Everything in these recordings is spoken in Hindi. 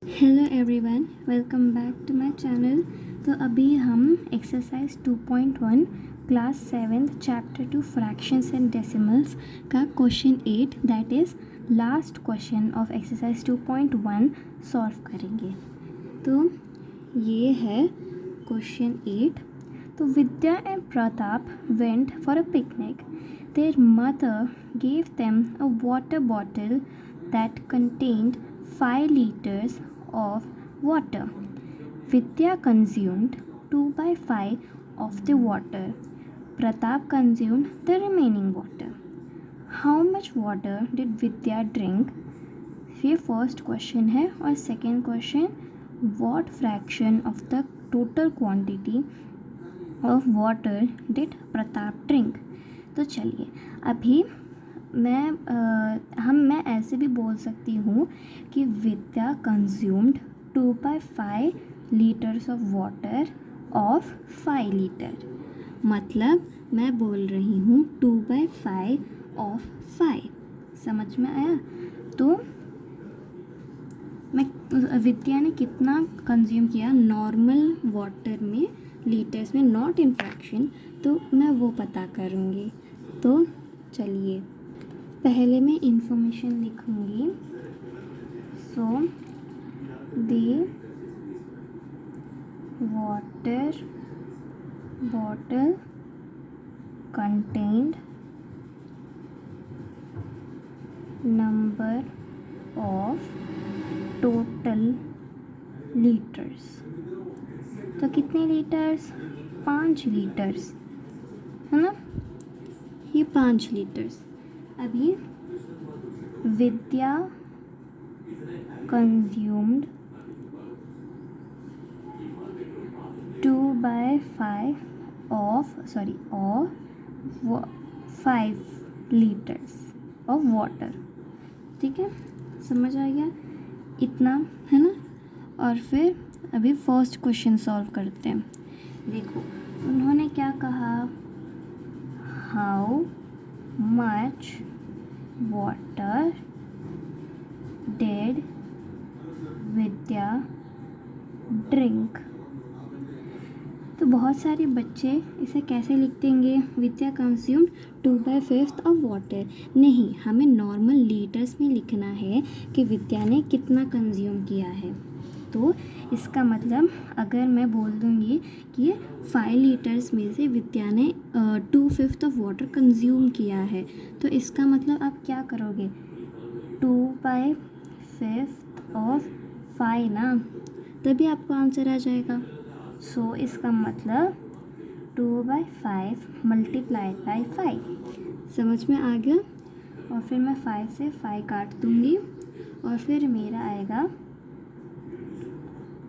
Hello everyone, welcome back to my channel. तो अभी हम exercise 2.1 class 7 chapter 2 fractions and decimals का question 8 that is last question of exercise 2.1 solve करेंगे। तो ये है क्वेश्चन 8। तो Vidya and Pratap went for a picnic. Their mother gave them a water bottle that contained 5 liters of water. Vidya consumed 2 by 5 of the water. Pratap consumed the remaining water. How much water did Vidya drink? ये फर्स्ट क्वेश्चन है। और second question, what fraction of the total quantity of water did Pratap drink? तो चलिए अभी मैं ऐसे भी बोल सकती हूँ कि Vidya consumed 2/5 litres of water of 5 litre. मतलब मैं बोल रही हूँ 2/5 ऑफ 5। समझ में आया? तो विद्या ने कितना कंज्यूम किया नॉर्मल वाटर में, लीटर्स में, नॉट इन फ्रैक्शन, तो मैं वो पता करूँगी। तो चलिए पहले मैं इंफॉर्मेशन लिखूँगी। So the water bottle contained number of total litres. तो कितने लीटर्स? 5 लीटर्स, है ना? ये 5 लीटर्स। अभी Vidya consumed 2/5 of 5 litres of water. ठीक है, समझ आ गया इतना, है ना? और फिर अभी फर्स्ट क्वेश्चन सॉल्व करते हैं। देखो उन्होंने क्या कहा, how much water did Vidya drink? तो बहुत सारे बच्चे इसे कैसे लिख देंगे, विद्या कंज्यूम्ड 2/5 ऑफ वाटर। नहीं, हमें नॉर्मल लीटर्स में लिखना है कि विद्या ने कितना कंज्यूम किया है। तो इसका मतलब अगर मैं बोल दूँगी कि 5 लीटर्स में से विद्या ने 2/5 ऑफ वाटर कंज्यूम किया है, तो इसका मतलब आप क्या करोगे, 2/5 ऑफ 5 ना, तभी आपको आंसर आ जाएगा। सो इसका मतलब 2/5 मल्टीप्लाइड बाई 5। समझ में आ गया? और फिर मैं 5 से 5 काट दूँगी और फिर मेरा आएगा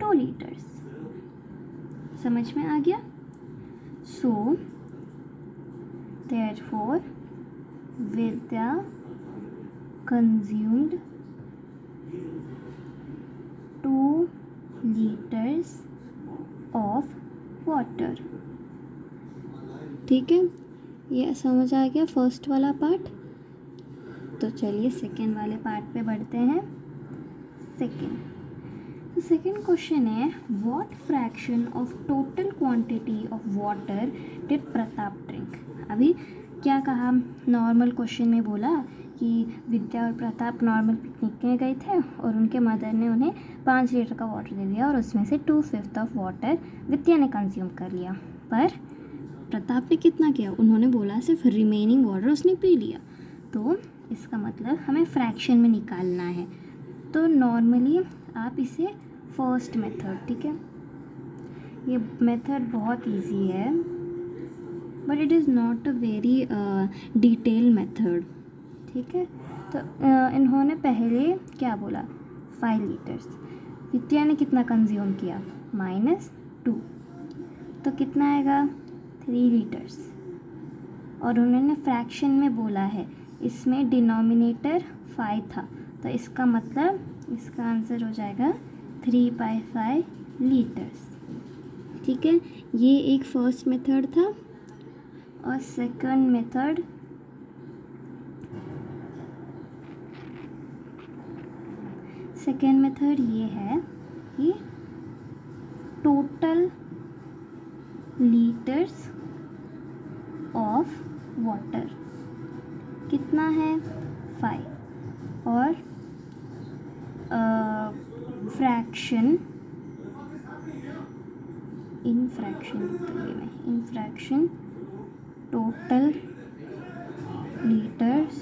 2 लीटर्स। समझ में आ गया? So therefore Vidya consumed 2 litres of water. ठीक है, ये समझ आ गया फर्स्ट वाला पार्ट। तो चलिए सेकेंड वाले पार्ट पे बढ़ते हैं। सेकेंड क्वेश्चन है, what fraction of total quantity of water did Pratap drink? अभी क्या कहा, नॉर्मल क्वेश्चन में बोला कि विद्या और प्रताप नॉर्मल पिकनिक में गए थे और उनके मदर ने उन्हें 5 लीटर का वाटर दे दिया और उसमें से 2/5 ऑफ वाटर विद्या ने कंज्यूम कर लिया। पर प्रताप ने कितना किया? उन्होंने बोला सिर्फ रिमेनिंग वाटर उसने पी लिया। तो इसका मतलब हमें फ्रैक्शन में निकालना है। तो नॉर्मली आप इसे फर्स्ट मेथड, ठीक है, ये मेथड बहुत इजी है but it is not a very detail method. ठीक है, तो इन्होंने पहले क्या बोला, 5 लीटर्स। विद्या ने कितना कंज्यूम किया, -2, तो कितना आएगा, 3 लीटर्स। और उन्होंने फ्रैक्शन में बोला है, इसमें डिनोमिनेटर 5 था, तो इसका मतलब इसका आंसर हो जाएगा 3/5 लीटर्स। ठीक है, ये एक फर्स्ट मेथड था। और सेकंड मेथड, सेकेंड मेथड ये है कि टोटल लीटर्स ऑफ वाटर कितना है 5 और fraction in fraction total litres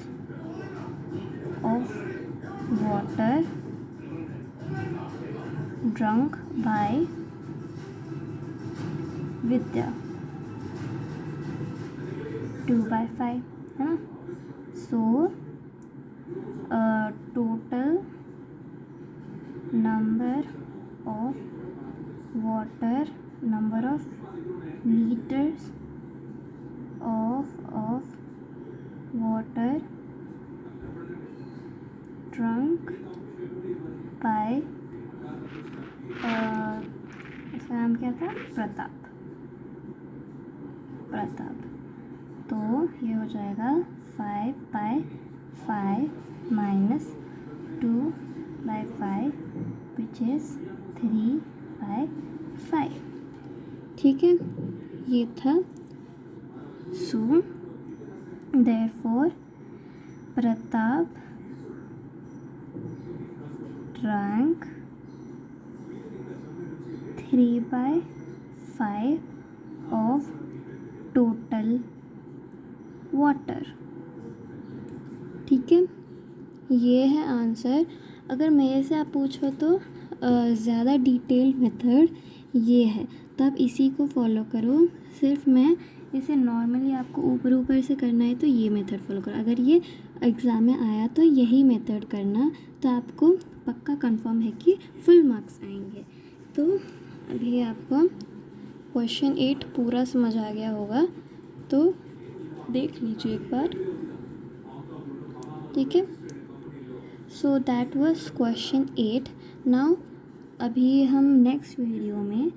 of water drunk by Vidya 2/5 है ना। So total number of litres of water drunk by इसका नाम क्या था प्रताप। तो ये हो जाएगा 5/5 minus 2/5 which is 3/5। ठीक है, ये था। सो therefore Pratap drank 3/5 of total water. ठीक है, ये है आंसर। अगर मेरे से आप पूछो तो ज़्यादा डिटेल्ड मेथड ये है, तो आप इसी को फॉलो करो। सिर्फ मैं इसे नॉर्मली आपको ऊपर से करना है तो ये मेथड फॉलो करो। अगर ये एग्ज़ाम में आया तो यही मेथड करना, तो आपको पक्का कंफर्म है कि फुल मार्क्स आएंगे। तो अभी आपको क्वेश्चन 8 पूरा समझ आ गया होगा, तो देख लीजिए एक बार। ठीक है, so that was question 8। Now अभी हम नेक्स्ट वीडियो में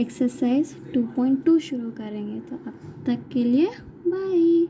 एक्सरसाइज 2.2 शुरू करेंगे। तो अब तक के लिए बाय।